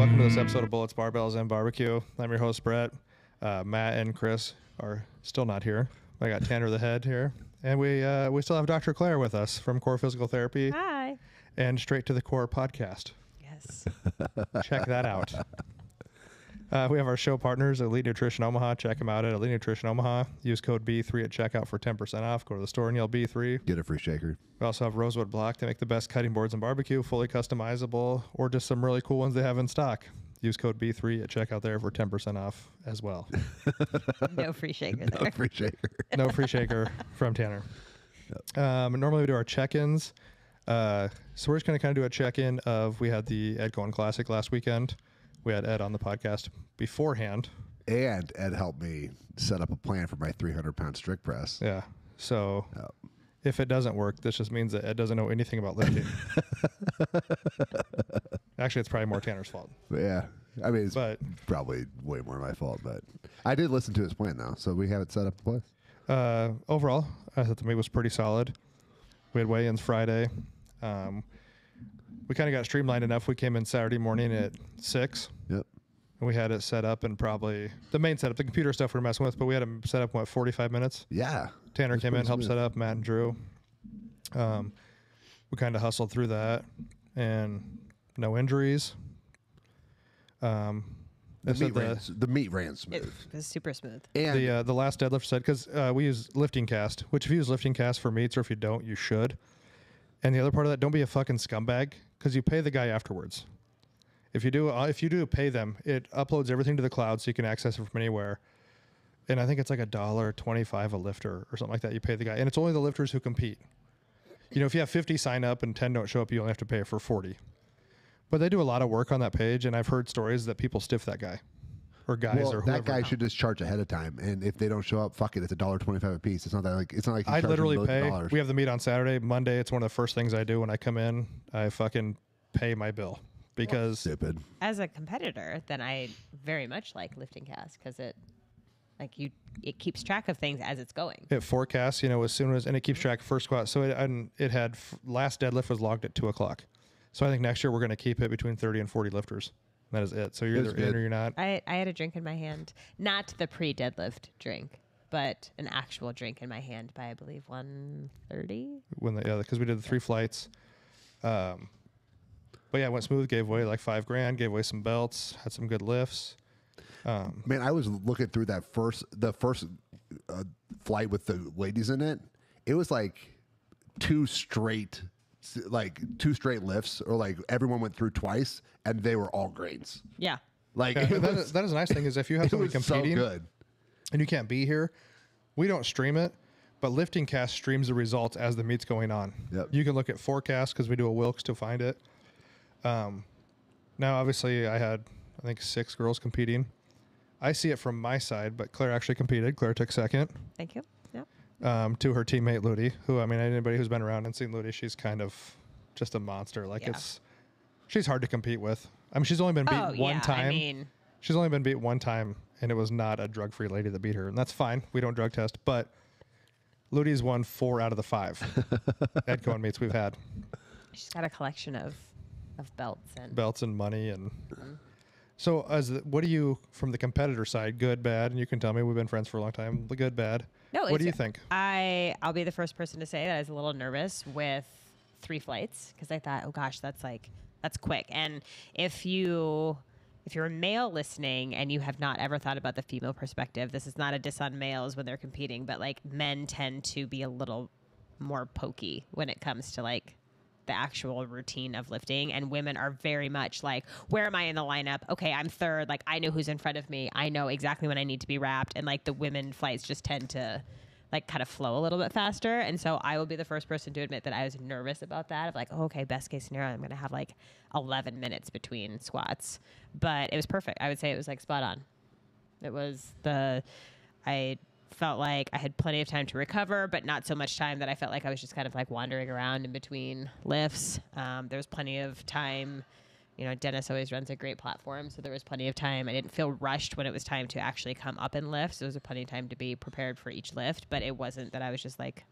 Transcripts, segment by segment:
welcome to this episode of Bullets, Barbells, and Barbecue. I'm your host, Brett. Matt and Chris are still not here. I got Tanner the head here. And we still have Dr. Claire with us from Core Physical Therapy. Hi. And Straight to the Core podcast. Yes. Check that out. We have our show partners, Elite Nutrition Omaha. Check them out at Elite Nutrition Omaha. Use code B3 at checkout for 10% off. Go to the store and yell B3. Get a free shaker. We also have Rosewood Block. They make the best cutting boards and barbecue, fully customizable, or just some really cool ones they have in stock. Use code B3 at checkout there for 10% off as well. No free shaker there. No free shaker. No free shaker from Tanner. Yep. Normally we do our check-ins. So we're just going to kind of do a check-in of, we had the Ed Coan Classic last weekend. We had Ed on the podcast beforehand. And Ed helped me set up a plan for my 300-pound strict press. Yeah. So if it doesn't work, this just means that Ed doesn't know anything about lifting. Actually, it's probably more Tanner's fault. Yeah. I mean, it's probably way more my fault, but I did listen to his plan now, so we have it set up in place. Overall, I thought the meet was pretty solid. We had weigh-ins Friday. We kind of got streamlined enough. We came in Saturday morning at 6. Yep. And we had it set up in probably the main setup, the computer stuff we were messing with, but we had them set up in, 45 minutes? Yeah. Tanner came in, helped set up, Matt and Drew. We kind of hustled through that, and no injuries. The meat ran smooth. It was super smooth. And the last deadlift said, because we use Lifting Cast, which if you use Lifting Cast for meets, or if you don't, you should. And the other part of that, don't be a fucking scumbag, because you pay the guy afterwards. If you do pay them, it uploads everything to the cloud so you can access it from anywhere. And I think it's like $1.25 a lifter or something like that. You pay the guy, and it's only the lifters who compete. You know, if you have 50 sign up and 10 don't show up, you only have to pay for 40. But they do a lot of work on that page, and I've heard stories that people stiff that guy, or guys, or whoever. That guy should just charge ahead of time, and if they don't show up, fuck it, it's $1.25 a piece. It's not like I literally pay. We have the meet on Saturday, Monday. It's one of the first things I do when I come in. I fucking pay my bill because stupid. As a competitor, then I very much like Lifting Cast because it keeps track of things as it's going. It forecasts, as soon as, and it keeps track of first squat. So it had last deadlift was logged at 2:00. So I think next year we're going to keep it between 30 and 40 lifters. That is it. So you're either in or you're not. I had a drink in my hand, not the pre-deadlift drink, but an actual drink in my hand by, I believe, 1:30. Because we did the 3 flights. But yeah, it went smooth. Gave away like $5,000. Gave away some belts. Had some good lifts. Man, I was looking through the first flight with the ladies in it. It was like two straight lifts, or like everyone went through twice, and they were all grains. Yeah. Like that is a nice thing is if you have somebody competing so good, and you can't be here, we don't stream it, but Lifting Cast streams the results as the meet's going on. Yep. You can look at forecasts because we do a Wilks to find it. Now, obviously, I had, I think, 6 girls competing. I see it from my side, but Claire actually competed. Claire took second. Thank you. Yep. To her teammate Ludi, who, I mean, anybody who's been around and seen Ludi, she's kind of just a monster. Like she's hard to compete with. I mean, she's only been beat one time. She's only been beat one time, and it was not a drug-free lady that beat her, and that's fine. We don't drug test, but Ludi's won 4 out of the 5 Ed Coan meets we've had. She's got a collection of belts and money and. So, what do you, from the competitor side, good, bad, and you can tell me, we've been friends for a long time, the good, bad. No, what do you think? I'll be the first person to say that I was a little nervous with 3 flights because I thought, oh gosh, that's quick. And if you're a male listening and you have not ever thought about the female perspective, this is not a diss on males when they're competing, but like men tend to be a little more pokey when it comes to like the actual routine of lifting, and women are very much like, where am I in the lineup? Okay, I'm third. Like, I know who's in front of me. I know exactly when I need to be wrapped. And like the women flights just tend to like kind of flow a little bit faster. And so I will be the first person to admit that I was nervous about that, of like, oh, okay, best case scenario, I'm going to have like 11 minutes between squats, but it was perfect. I would say it was like spot on. It was I felt like I had plenty of time to recover, but not so much time that I felt like I was just kind of like wandering around in between lifts. There was plenty of time. Dennis always runs a great platform, so there was plenty of time. I didn't feel rushed when it was time to actually come up and lift. So there was plenty of time to be prepared for each lift, but it wasn't that I was just like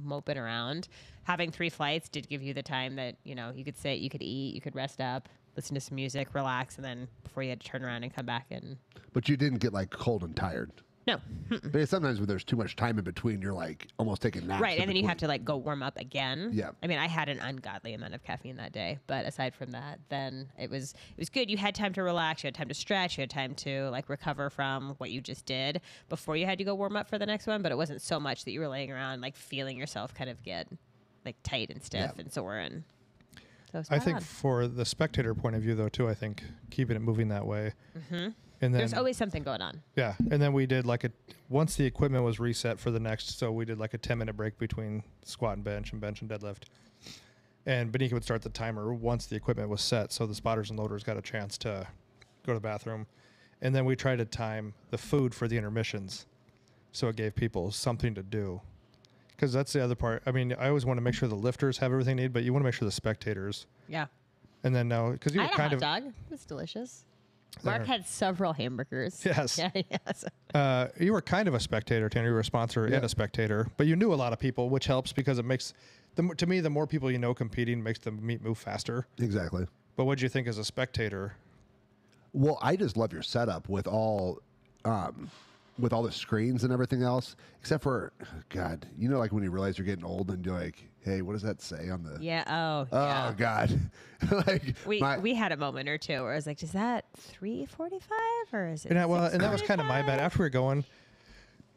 moping around. Having 3 flights did give you the time that, you know, you could sit, you could eat, you could rest up, listen to some music, relax, and then before you had to turn around and come back and. But you didn't get like cold and tired. No. But sometimes when there's too much time in between, you're like almost taking naps. Right, and then you have to like go warm up again. Yeah. I mean, I had an ungodly amount of caffeine that day, but aside from that, then it was good. You had time to relax, you had time to stretch, you had time to like recover from what you just did before you had to go warm up for the next one, but it wasn't so much that you were laying around like feeling yourself kind of get like tight and stiff and sore and so I think for the spectator point of view though too, I think keeping it moving that way. Mm-hmm. And then, there's always something going on. Yeah. And then we did like once the equipment was reset for the next, so we did like a 10-minute break between squat and bench and deadlift. And Benika would start the timer once the equipment was set. So the spotters and loaders got a chance to go to the bathroom. And then we tried to time the food for the intermissions. So it gave people something to do. Because that's the other part. I mean, I always want to make sure the lifters have everything they need, but you want to make sure the spectators. Yeah. And then now, because you I were had kind a of. hot dog. It was delicious. Mark had several hamburgers. Yes. Yeah, yes. You were kind of a spectator, Tanner. You were a sponsor and a spectator, but you knew a lot of people, which helps because it makes, to me, the more people you know competing makes the meet move faster. Exactly. But what do you think as a spectator? Well, I just love your setup with all the screens and everything else, except for, God, you know, like when you realize you're getting old and you're like, hey, what does that say on the? Yeah. Oh. Oh yeah. God. Like we had a moment or two where I was like, is that 345 or is it? And that was kind of my bad. After we were going,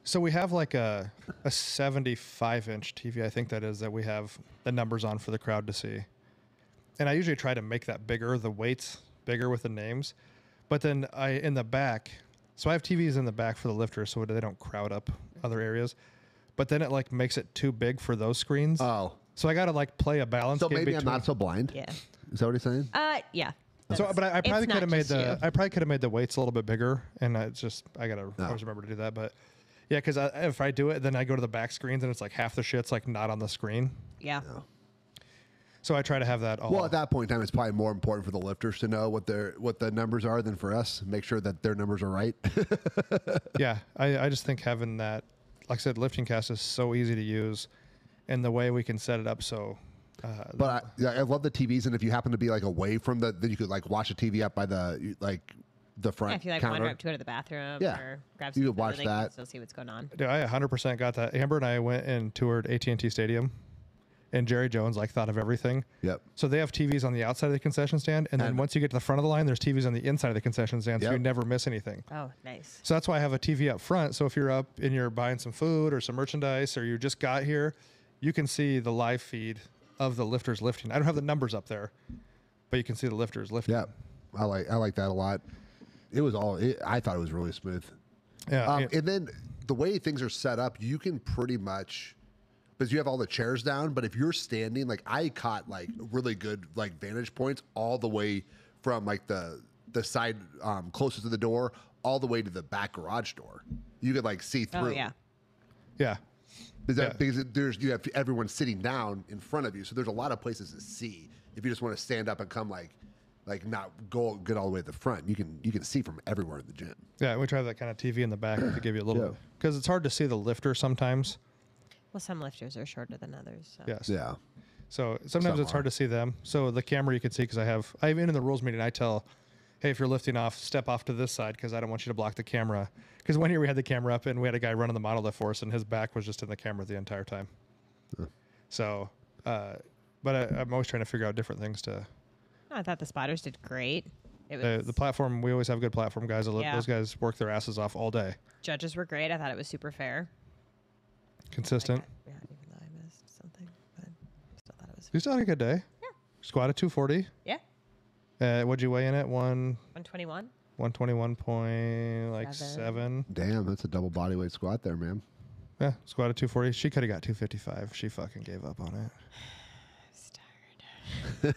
so we have like a 75-inch TV, I think that is, that we have the numbers on for the crowd to see. And I usually try to make that bigger, the weights bigger with the names. But then in the back, so I have TVs in the back for the lifters so they don't crowd up other areas. But then it like makes it too big for those screens. Oh. So I got to like play a balance So game maybe between. I'm not so blind. Yeah. Is that what he's saying? Yeah. So, but I probably It's could have not made just I probably could have made the weights a little bit bigger, and it's just I gotta always remember to do that. But yeah, because if I do it, then I go to the back screens and it's like half the shit's like not on the screen. Yeah. No. So I try to have that all. Well, at that point in time, it's probably more important for the lifters to know what the numbers are than for us. Make sure that their numbers are right. Yeah, I just think having that, like I said, lifting cast is so easy to use, and the way we can set it up so. But I love the TVs, and if you happen to be like away from then you could like watch a TV up by the front. Yeah, if you like counter. wander up to go to the bathroom Yeah. or grab You some could watch food, you can that. still see what's going on. Dude, I 100% got that. Amber and I went and toured AT&T Stadium, and Jerry Jones like thought of everything. Yep. So they have TVs on the outside of the concession stand, and then once you get to the front of the line, there's TVs on the inside of the concession stand, so you never miss anything. Oh, nice. So that's why I have a TV up front. So if you're up and you're buying some food or some merchandise, or you just got here, you can see the live feed of the lifters lifting. I don't have the numbers up there, but you can see the lifters lifting. Yeah, I like that a lot. It was I thought it was really smooth. Yeah. And then the way things are set up, you can pretty much, because you have all the chairs down, but if you're standing, like I caught like really good like vantage points all the way from like the side closest to the door all the way to the back garage door. You could like see through. Oh, yeah. Yeah. Because you have everyone sitting down in front of you, so there's a lot of places to see. If you just want to stand up and come like not get all the way to the front, you can see from everywhere in the gym. Yeah, we try that kind of TV in the back to give you a little bit, because it's hard to see the lifter sometimes. Well, some lifters are shorter than others. So. Yes. Yeah. So sometimes it's hard to see them. So the camera you can see, because I even in the rules meeting, I tell, hey, if you're lifting off, step off to this side because I don't want you to block the camera. Because one year we had the camera up and we had a guy running the model lift for us, and his back was just in the camera the entire time. So, but I'm always trying to figure out different things to. I thought the spotters did great. It was The platform, we always have good platform guys. Yeah. Those guys work their asses off all day. Judges were great. I thought it was super fair. Consistent. Yeah, even though I missed something, but I still thought it was. You still had a good day. Yeah. Squatted 240. Yeah. What'd you weigh in at? 121. 121.7. Damn, that's a double bodyweight squat there, man. Yeah, squatted 240. She could have got 255. She fucking gave up on it. I was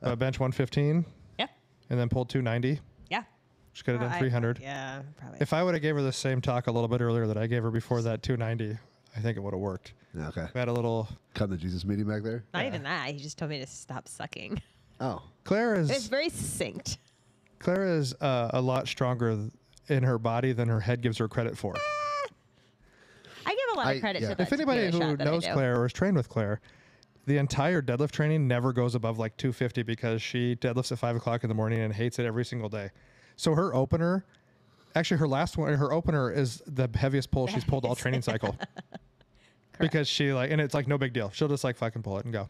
tired. Bench 115. Yeah. And then pulled 290. Yeah. She could have done 300. Yeah, probably. If I would have gave her the same talk a little bit earlier that I gave her before that 290, I think it would have worked. Okay. We had a little. Come to Jesus meeting back there. Not even that. He just told me to stop sucking. Oh. Claire It's is very succinct. a lot stronger in her body than her head gives her credit for. I give a lot of credit to that. If anybody tequila who shot that I knows do. Claire or is trained with Claire, the entire deadlift training never goes above like 250 because she deadlifts at 5 o'clock in the morning and hates it every single day. So her opener, actually her last one, her opener is the heaviest pull she's pulled all training cycle. Because she and it's like no big deal. She'll just like fucking pull it and go.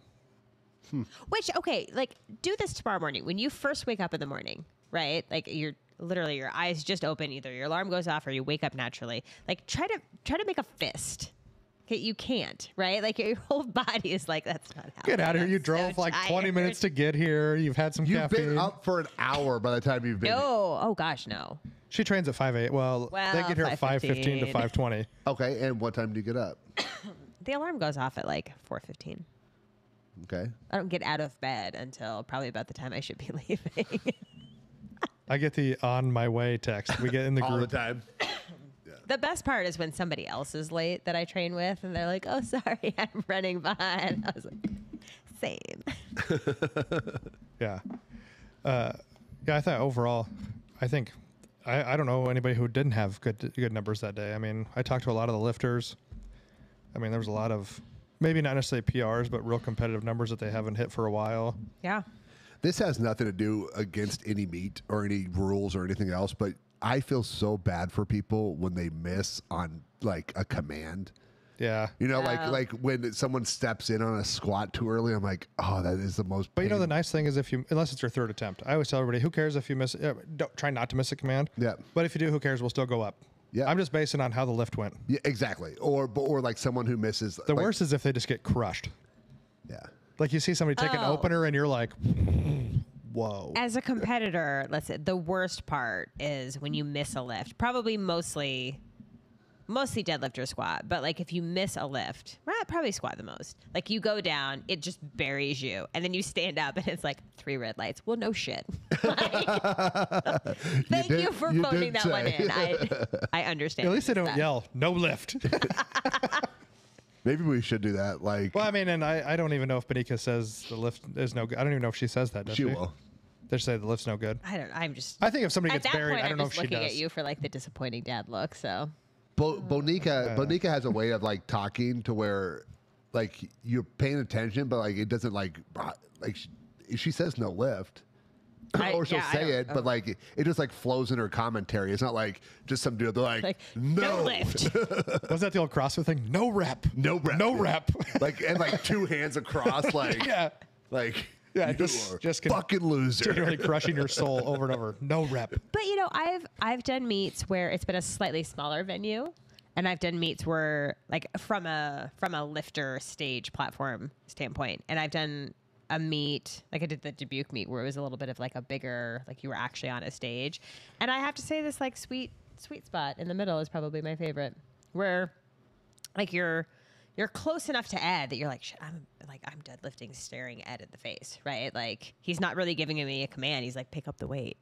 Which, okay, like do this tomorrow morning. When you first wake up in the morning, right? Like you're literally, your eyes just open. Either your alarm goes off or you wake up naturally. Like try to make a fist. Okay, you can't, right? Like your whole body is like, that's not how. Get out of here. You drove like 20 minutes to get here. You've had some You've caffeine. been up for an hour by the time you've been. No. Oh gosh, no. She trains at 5:08. Well, they get here at 5:15 to 5:20. Okay, and what time do you get up? The alarm goes off at like 4:15. Okay. I don't get out of bed until probably about the time I should be leaving. I get the on my way text. We get in the group. All the time. The best part is when somebody else is late that I train with, and they're like, "Oh, sorry, I'm running behind." I was like, "Same." Yeah. Yeah, I thought overall, I think, I don't know anybody who didn't have good numbers that day. I mean, I talked to a lot of the lifters. I mean, there was a lot of, maybe not necessarily PRs, but real competitive numbers that they haven't hit for a while. Yeah. This has nothing to do against any meet or any rules or anything else, but I feel so bad for people when they miss on like a command. Yeah. You know, like when someone steps in on a squat too early, I'm like, oh, that is the most. But you know, the nice thing is unless it's your third attempt, I always tell everybody, who cares if you miss, don't try not to miss a command. Yeah. But if you do, who cares? We'll still go up. Yeah. I'm just basing on how the lift went. Yeah, exactly. Or like someone who misses. The worst is if they just get crushed. Yeah. Like you see somebody take an opener and you're like, whoa. As a competitor, let's say the worst part is when you miss a lift. Probably mostly deadlift or squat, but like if you miss a lift, well, probably squat the most. Like you go down, it just buries you, and then you stand up, and it's like 3 red lights. Well, no shit. Thank you for phoning that one in. I understand. At least they don't yell, no lift. Maybe we should do that. Like, Well, I mean, and I don't even know if Benika says the lift is no good. I don't even know if she says that, does she? she will. They say the lift's no good. I'm just. I think if somebody At gets that buried, point, I don't I'm know if just she looking does. at you for like the disappointing dad look. So Bonica has a way of like talking to where like you're paying attention, but like it doesn't like she says no lift. Or she'll say it, but like it just like flows in her commentary. It's not like just some dude. They're like no lift. Was that the old CrossFit thing? No rep. No rep. No rep. Like and like 2 hands across, like Yeah. like Yeah, you just fucking loser. Continually crushing your soul over and over. No rep. But you know, I've done meets where it's been a slightly smaller venue, and I've done meets where like from a lifter stage platform standpoint, and I've done a meet like I did the Dubuque meet where it was a little bit of like a bigger, like you were actually on a stage, and I have to say this like sweet spot in the middle is probably my favorite, where like you're close enough to Ed that you're like, shit, I'm deadlifting staring Ed in the face, right? Like he's not really giving me a command. He's like, pick up the weight,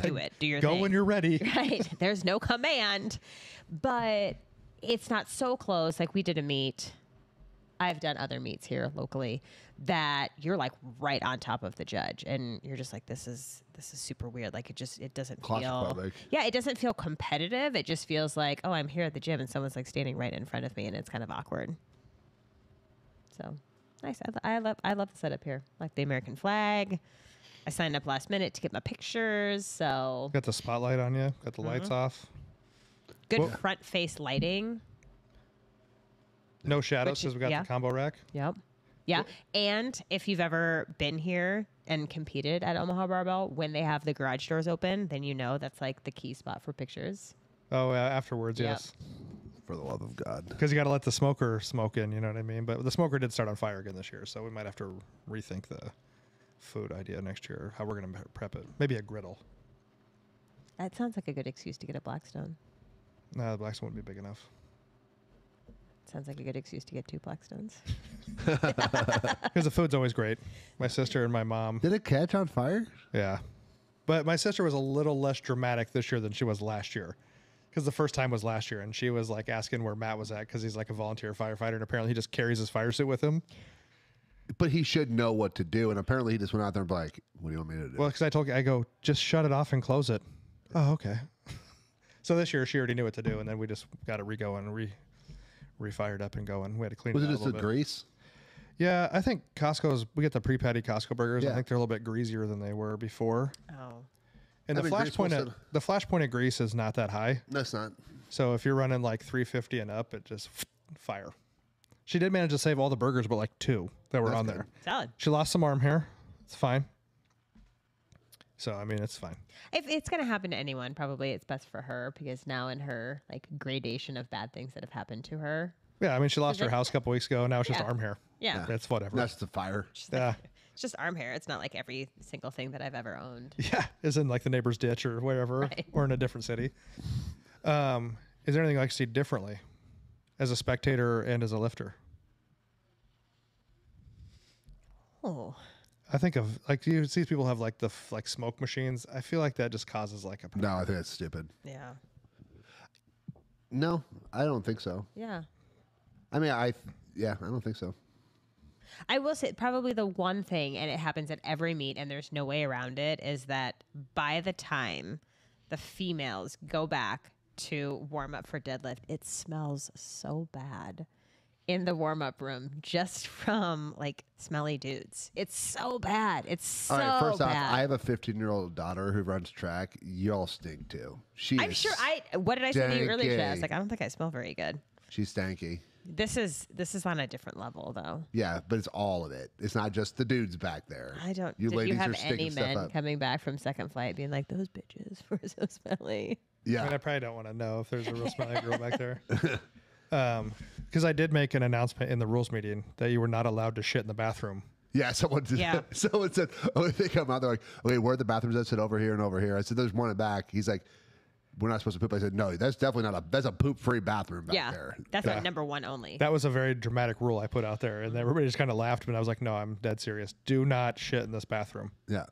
do it, do your Go thing. when you're ready. Right. There's no command, but it's not so close. Like we did a meet. I've done other meets here locally that you're like right on top of the judge, and you're just like, this is super weird. Like it doesn't feel, Claustrophobic. yeah, it doesn't feel competitive. It just feels like, oh, I'm here at the gym and someone's like standing right in front of me, and it's kind of awkward. So nice. I love the setup here. Like the American flag. I signed up last minute to get my pictures. So Got the spotlight on you. Got the lights off. good Well- front face lighting. No shadows Which- because we got yeah. the combo rack. Yep. Yeah. And if you've ever been here and competed at Omaha Barbell, when they have the garage doors open, then you know that's like the key spot for pictures. Oh, afterwards, Yep. yes. For the love of God. Because you got to let the smoker smoke in, you know what I mean? But the smoker did start on fire again this year, so we might have to rethink the food idea next year, how we're going to prep it. Maybe a griddle. That sounds like a good excuse to get a Blackstone. No, the Blackstone wouldn't be big enough. Sounds like a good excuse to get 2 Blackstones. Because the food's always great. My sister and my mom. Did it catch on fire? Yeah. But my sister was a little less dramatic this year than she was last year. Because the first time was last year, and she was like asking where Matt was at because he's like a volunteer firefighter, and apparently he just carries his fire suit with him. But he should know what to do, and apparently he just went out there and be like, "What do you want me to do?" Well, because I go, just shut it off and close it. Oh, okay. So this year she already knew what to do, and then we just got to re-go and refired up and going. We had to clean Was it it out just a the little bit. grease? Yeah, I think we get the pre-patty Costco burgers. I Yeah. think they're a little bit greasier than they were before. Oh. And I the mean, flash grease point will the flash point of grease is not that high. No, it's not. So if you're running like 350 and up, it just fire. She did manage to save all the burgers, but like 2 that were That's on good. there. Solid. She lost some arm hair. It's fine. So I mean, it's fine. If it's gonna happen to anyone, probably it's best for her because now in her like gradation of bad things that have happened to her. Yeah, I mean, she lost Is her it- house a couple weeks ago. Now it's just Yeah. arm hair. Yeah. It's whatever. That's the fire. Yeah. It's just arm hair. It's not like every single thing that I've ever owned. Yeah, is in like the neighbor's ditch or wherever, Right. or in a different city. Is there anything you like to see differently as a spectator and as a lifter? Oh. I think of like you see people have like the like smoke machines. I feel like that just causes like a No, I think that's stupid. Yeah. No, I don't think so. Yeah. I mean, I don't think so. I will say probably the one thing, and it happens at every meet, and there's no way around it, is that by the time the females go back to warm up for deadlift, it smells so bad in the warm up room just from like smelly dudes. It's so bad. It's so All right, first bad. off, I have a 15-year-old daughter who runs track. Y'all stink too. I'm sure what did I say to you earlier today? I was stanky. like, I don't think I smell very good. She's stanky. This is on a different level though. Yeah, but it's all of it. It's not just the dudes back there. I don't. You Did ladies you have are sticking any stuff men up. coming back from second flight being like, those bitches were so smelly? I mean, Yeah. I probably don't want to know if there's a real smelly girl back there. Because I did make an announcement in the rules meeting that you were not allowed to shit in the bathroom. Yeah, someone did. Yeah. Someone said, "Oh, they come out. They're like, okay, where are the bathrooms?" I said, "Over here and over here." I said, "There's one in back." He's like, "We're not supposed to poop." I said, "No, that's definitely not that's a poop-free bathroom back Yeah, there." that's Yeah. at number one only. That was a very dramatic rule I put out there, and everybody just kind of laughed. But I was like, "No, I'm dead serious. Do not shit in this bathroom." Yeah.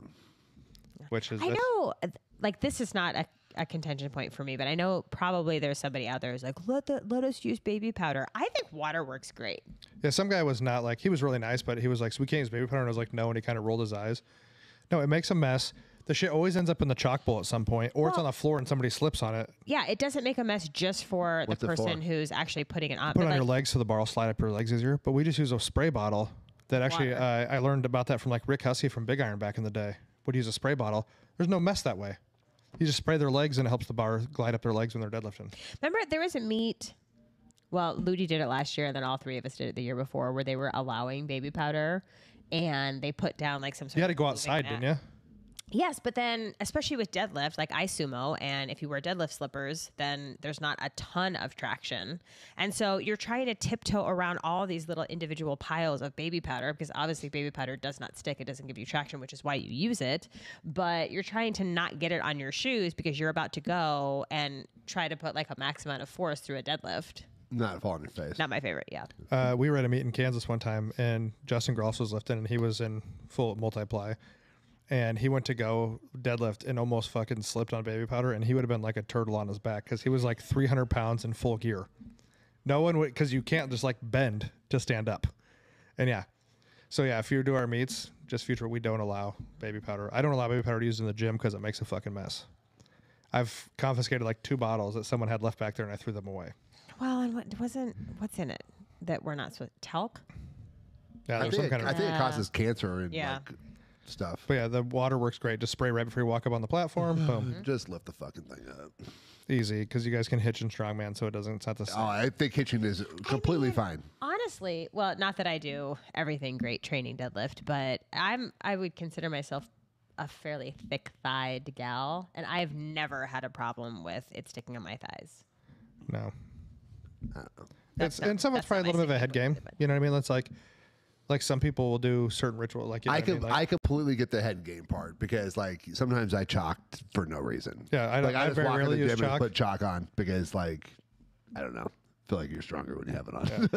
Which is I know, like this is not a contention point for me, but I know probably there's somebody out there who's like, let us use baby powder. I think water works great. Yeah, some guy was not like, he was really nice, but he was like, so we can't use baby powder. And I was like, no. And he kind of rolled his eyes. No, it makes a mess. The shit always ends up in the chalk bowl at some point, or it's on the floor and somebody slips on it. Yeah, it doesn't make a mess just for What's the it for? person who's actually putting it on. Put it but, on your like, legs so the bar will slide up your legs easier. But we just use a spray bottle that actually, Water. I learned about that from like Rick Hussey from Big Iron back in the day. Would use a spray bottle. There's no mess that way. You just spray their legs and it helps the bar glide up their legs when they're deadlifting. Remember, there was a meet. Well, Ludi did it last year, and then all three of us did it the year before, where they were allowing baby powder, and they put down like some sort You had of to go moving outside, mat. didn't you? Yes, but then especially with deadlift, like I sumo, and if you wear deadlift slippers, then there's not a ton of traction. And so you're trying to tiptoe around all these little individual piles of baby powder because obviously baby powder does not stick. It doesn't give you traction, which is why you use it. But you're trying to not get it on your shoes because you're about to go and try to put like a max amount of force through a deadlift. Not fall on your face. Not my favorite, yeah. We were at a meet in Kansas one time, and Justin Gross was lifting, and he was in full multiply. And he went to go deadlift and almost fucking slipped on baby powder, and he would have been like a turtle on his back because he was like 300 pounds in full gear. No one would, because you can't just like bend to stand up. And yeah. So yeah, if you do our meets, just future, we don't allow baby powder. I don't allow baby powder to use in the gym because it makes a fucking mess. I've confiscated like 2 bottles that someone had left back there, and I threw them away. Well, and what's in it that we're not supposed talc? Yeah, I there's some think, kind of. I think it causes cancer and Yeah. like stuff. But yeah, the water works great. Just spray right before you walk up on the platform. Boom. Just lift the fucking thing up. Easy, because you guys can hitch in strongman, so it's not the same. Oh, I think hitching is completely fine. Honestly, well, not that I do everything great training deadlift, but I would consider myself a fairly thick-thighed gal, and I've never had a problem with it sticking on my thighs. No. That's It's not- and some of it's that's not probably a little bit of a my head signature game. move, You know what I mean? That's like some people will do certain ritual. Like you know I what I mean? can Like, I completely get the head game part because like sometimes I chalked for no reason. Yeah, I like I just very walk in rarely the use gym and chalk. put chalk on because like I don't know, feel like you're stronger when you have it on. Yeah.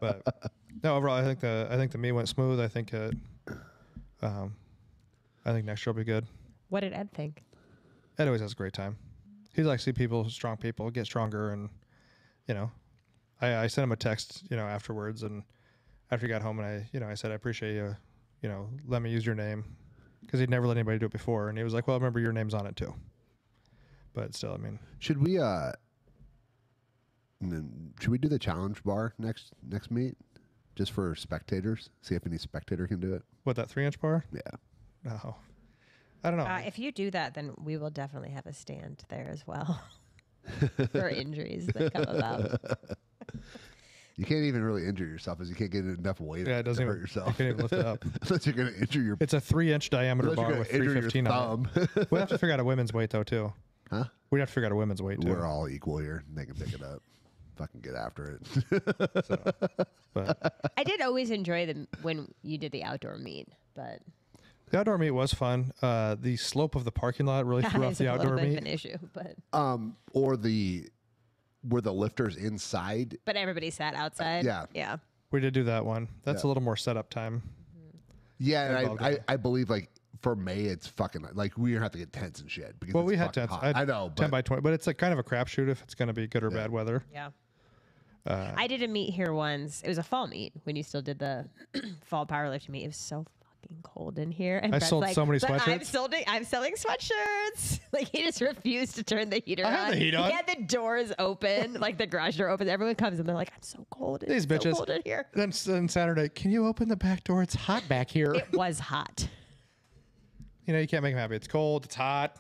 But no, overall, I think the meet went smooth. I think next year will be good. What did Ed think? Ed always has a great time. He likes to see people, strong people, get stronger, and you know, I sent him a text, you know, afterwards, and after he got home, and I said I appreciate you, you know, let me use your name, because he'd never let anybody do it before, and he was like, well, remember your name's on it too. But still, I mean, Should we And then should we do the challenge bar next meet, just for spectators? See if any spectator can do it. What, that 3-inch bar? Yeah. No, I don't know. If you do that, then we will definitely have a stand there as well for injuries that come about. You can't even really injure yourself, as you can't get enough weight Yeah, it doesn't to hurt even, yourself. you can't even lift it up. Unless you're going to injure your. It's a 3-inch diameter Unless you're bar gonna with injure your 315 on it. thumb. We'd have to figure out a women's weight though too. Huh? We'd have to figure out a women's weight too. We're all equal here. They can pick it up. Fucking get after it. But I did always enjoy when you did the outdoor meet, but the outdoor meet was fun. The slope of the parking lot really threw off it's the a little outdoor bit of meet. an issue. But Or were the lifters inside? everybody sat outside. Yeah. Yeah. We did do that one. That's Yeah. a little more setup time. Yeah, Involved in and it. I believe like for May it's fucking like we have to get tents and shit because Well, it's we had fucking tents. hot. I know, 10 but by 20, but it's like kind of a crapshoot if it's going to be good or bad weather. Yeah. I did a meet here once. It was a fall meet when you still did the fall powerlifting meet. It was so fucking cold in here. And I Brett's sold like, so many "But sweatshirts." I'm selling sweatshirts. Like he just refused to turn the heater I on. had the heat on. He had the doors open, like the garage door open. Everyone comes and they're like, "I'm so cold. It's These so bitches. cold in here." Then Saturday, can you open the back door? It's hot back here. It was hot. You know, you can't make them happy. It's cold. It's hot.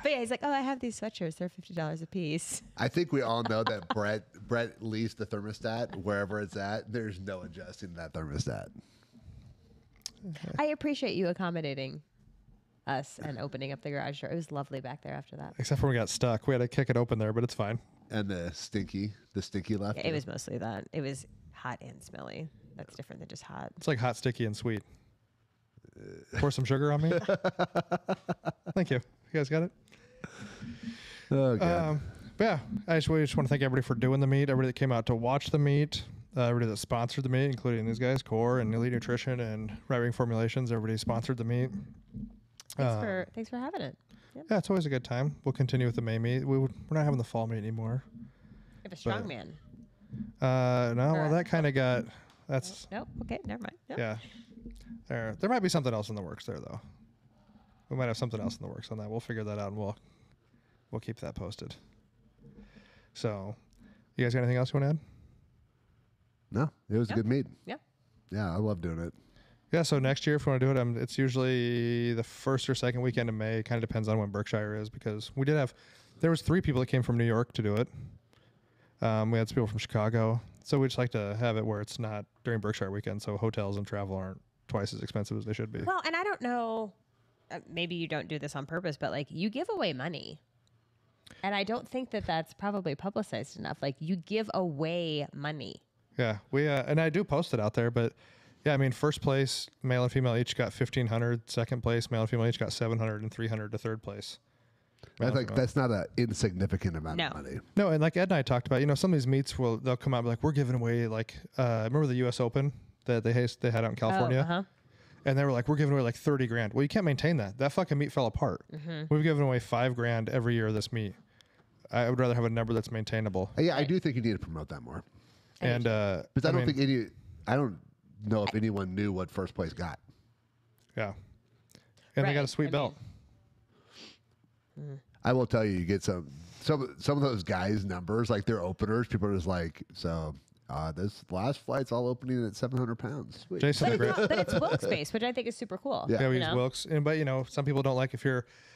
But yeah, he's like, "Oh, I have these sweatshirts. They're $50 a piece." I think we all know that Brett leaves the thermostat wherever it's at. There's no adjusting that thermostat. I appreciate you accommodating us and opening up the garage door. It was lovely back there after that. Except for when we got stuck. We had to kick it open there, but it's fine. And the stinky left. It was mostly that. It was hot and smelly. That's different than just hot. It's like hot, sticky, and sweet. Pour some sugar on me. Thank you. You guys got it? Oh, God. But yeah, we just want to thank everybody for doing the meet, everybody that came out to watch the meet, everybody that sponsored the meet, including these guys, Core and Elite Nutrition and Right Wing Formulations. Everybody sponsored the meet. Thanks for having it. Yep. Yeah, it's always a good time. We'll continue with the May meet. We're not having the fall meet anymore. You have a strong man. No, well, that kind of got. That's Nope. Okay, never mind. Nope. yeah. There might be something else in the works there though. We might have something else in the works on that. We'll figure that out and we'll keep that posted. So, you guys got anything else you want to add? No, it was a good meet. Yeah. Yeah, I love doing it. Yeah, so next year, if we want to do it, it's usually the first or second weekend of May. It kind of depends on when Berkshire is, because there was 3 people that came from New York to do it. We had some people from Chicago. So we just like to have it where it's not during Berkshire weekend, so hotels and travel aren't twice as expensive as they should be. Well, and I don't know, maybe you don't do this on purpose, but like you give away money. And I don't think that that's probably publicized enough. Like you give away money. Yeah, we and I do post it out there, but yeah, I mean, first place, male and female each got $1,500. Second place, male and female each got $700, and $300 to third place. That's not an insignificant amount of money. No, and like Ed and I talked about, some of these meets they'll come out and be like, we're giving away like remember the U.S. Open that they had out in California, Oh, uh-huh. and they were like, we're giving away like $30,000. Well, you can't maintain that. That fucking meet fell apart. We've given away $5,000 every year of this meet. I would rather have a number that's maintainable. Yeah, I do think you need to promote that more. And Because I don't know if anyone knew what first place got. yeah, and they got a Right, sweet I belt. I will tell you get some of those guys' numbers, like their openers. People are just like, so this last flight's all opening at 700 pounds. Sweet. Jason, But it's Wilkes based, which I think is super cool. Yeah. Yeah, we you use know? Wilkes, but some people don't like.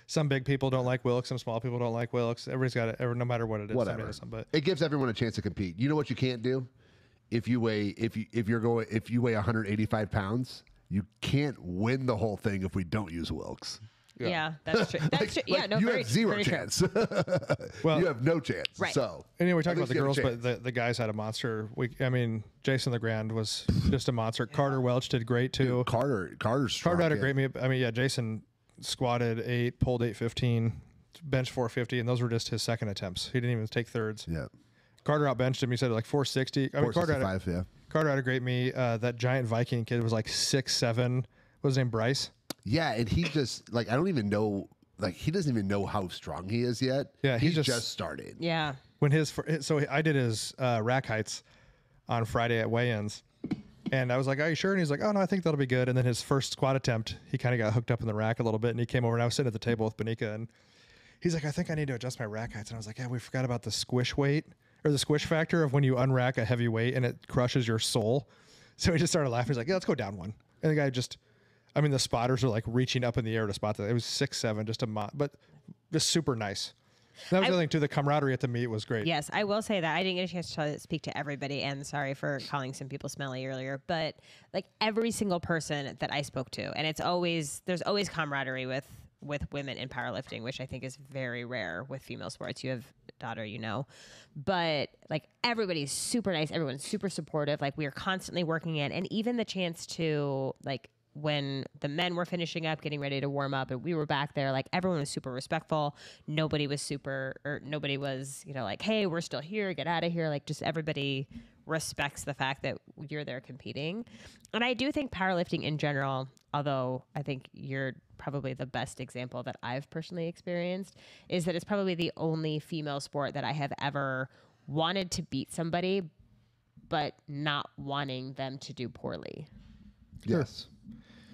Some big people don't like Wilkes, some small people don't like Wilkes. Everybody's got it. No matter what it is, somebody Whatever. has some, but It gives everyone a chance to compete. You know what you can't do? If you weigh 185 pounds, you can't win the whole thing if we don't use Wilkes. Yeah, that's true. That's true. Yeah, no, you very, have zero very true. chance. Well, you have no chance. Right. So anyway, we talked at about the least you have a girls, but the guys had a monster. Jason LeGrand was just a monster. Carter Welch did great too. Carter's strong. Carter had a kid. great meet. Jason squatted 8, pulled 815, bench 450, and those were just his second attempts. He didn't even take thirds. Yeah. Carter outbenched him. He said like 460. Carter had a great meet. That giant Viking kid was like 6'7". What was his name? Bryce. Yeah, and he just I don't even know. He doesn't even know how strong he is yet. Yeah, he's just started. Yeah. When I did his rack heights on Friday at weigh-ins, and I was like, "Are you sure?" And he's like, "Oh no, I think that'll be good." And then his first squat attempt, he kind of got hooked up in the rack a little bit, and he came over, and I was sitting at the table with Benika, and he's like, "I think I need to adjust my rack heights." And I was like, "Yeah, we forgot about the squish weight or the squish factor of when you unrack a heavy weight and it crushes your soul. So he just started laughing. He's like, yeah, let's go down one. And the guy just, I mean, the spotters are like reaching up in the air to spot that. It was 6'7", just but just super nice. That was the other thing too. The camaraderie at the meet was great. Yes, I will say that I didn't get a chance to speak to everybody, and sorry for calling some people smelly earlier, but like every single person that I spoke to, and there's always camaraderie with women in powerlifting, which I think is very rare with female sports. You have a daughter, you know, but like everybody's super nice. Everyone's super supportive. Like we are constantly working in, and even the chance to like, when the men were finishing up, getting ready to warm up, and we were back there, like everyone was super respectful. Nobody was you know, like, hey, we're still here, get out of here. Like just everybody respects the fact that you're there competing. And I do think powerlifting in general, although I think you're probably the best example that I've personally experienced, is that it's probably the only female sport that I have ever wanted to beat somebody, but not wanting them to do poorly. Yes.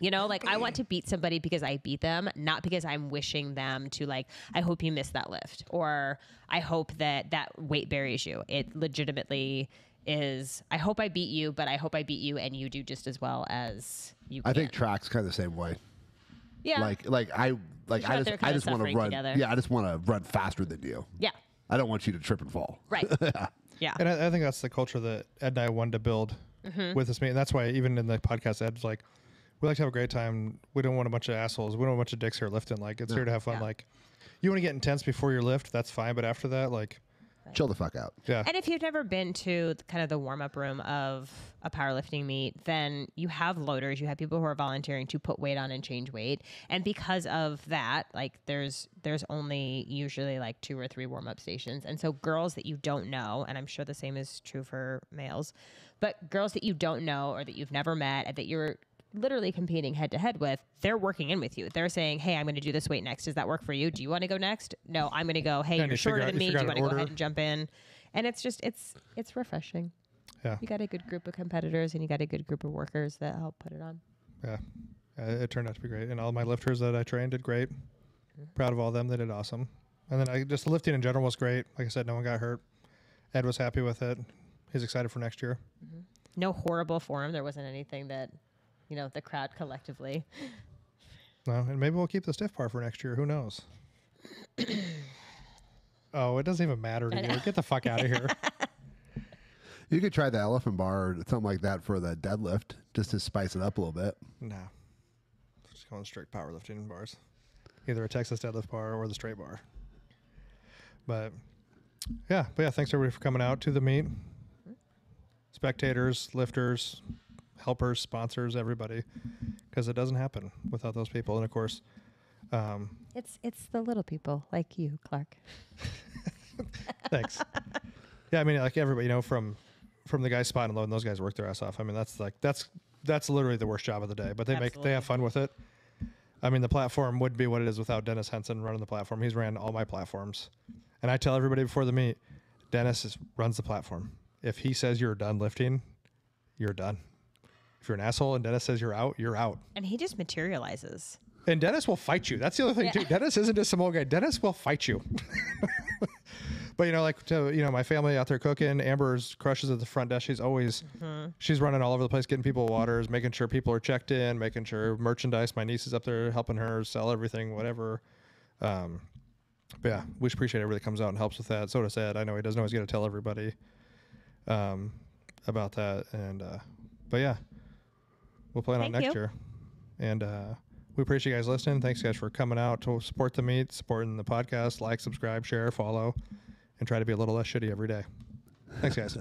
You know, like I want to beat somebody because I beat them, not because I'm wishing them to like, I hope you miss that lift, or I hope that weight buries you. It legitimately is, I hope I beat you, but I hope I beat you and you do just as well as you can. I think track's kind of the same way. Yeah. I just want to run. Together. Yeah, I just want to run faster than you. Yeah. I don't want you to trip and fall. Right. Yeah. And I think that's the culture that Ed and I wanted to build with this meet. And that's why even in the podcast, Ed's like, we like to have a great time. We don't want a bunch of assholes. We don't want a bunch of dicks here lifting. Like, it's here to have fun. Yeah. Like, you want to get intense before your lift, that's fine. But after that, like, chill the fuck out. yeah. And if you've never been to kind of the warm-up room of a powerlifting meet, then you have loaders, you have people who are volunteering to put weight on and change weight. And because of that, like there's only usually like 2 or 3 warm-up stations. And so girls that you don't know, and I'm sure the same is true for males, but girls that you don't know or that you've never met and that you're literally competing head to head with, they're working in with you. They're saying, hey, I'm going to do this weight next. Does that work for you? Do you want to go next? No, I'm going to go, hey, you're shorter than me. Do you want to go ahead and jump in? And it's just, it's refreshing. Yeah. You got a good group of competitors and you got a good group of workers that help put it on. Yeah. It turned out to be great. And all my lifters that I trained did great. Proud of all of them. They did awesome. And then just the lifting in general was great. Like I said, no one got hurt. Ed was happy with it. He's excited for next year. No horrible form. There wasn't anything that, you know, the crowd collectively. No, and maybe we'll keep the stiff bar for next year. Who knows? Oh, it doesn't even matter to you. Get the fuck out of here. You could try the elephant bar or something like that for the deadlift, just to spice it up a little bit. No. Just going strict powerlifting bars. Either a Texas deadlift bar or the straight bar. But yeah, thanks everybody for coming out to the meet. Spectators, lifters, helpers, sponsors, everybody, because it doesn't happen without those people. And of course, it's the little people like you, Clark. thanks. Yeah, I mean, like everybody, you know, from the guys spotting and loading, those guys work their ass off. I mean, that's literally the worst job of the day, but they have fun with it. I mean, the platform wouldn't be what it is without Dennis Henson running the platform. He's ran all my platforms, and I tell everybody before the meet, Dennis runs the platform. If he says you're done lifting, you're done. If you're an asshole and Dennis says you're out, you're out. And he just materializes. And Dennis will fight you. That's the other thing too. Dennis isn't just some old guy. Dennis will fight you. But, you know, like, my family out there cooking, Amber's crushes at the front desk. She's always, she's running all over the place, getting people waters, making sure people are checked in, making sure merchandise. My niece is up there helping her sell everything, whatever. But yeah, we appreciate everybody that comes out and helps with that. So does Ed. I know he doesn't always get to tell everybody about that. And, but yeah, we'll plan on next year. And we appreciate you guys listening. Thanks, guys, for coming out to support the meet, supporting the podcast. Like, subscribe, share, follow, and try to be a little less shitty every day. Thanks, guys.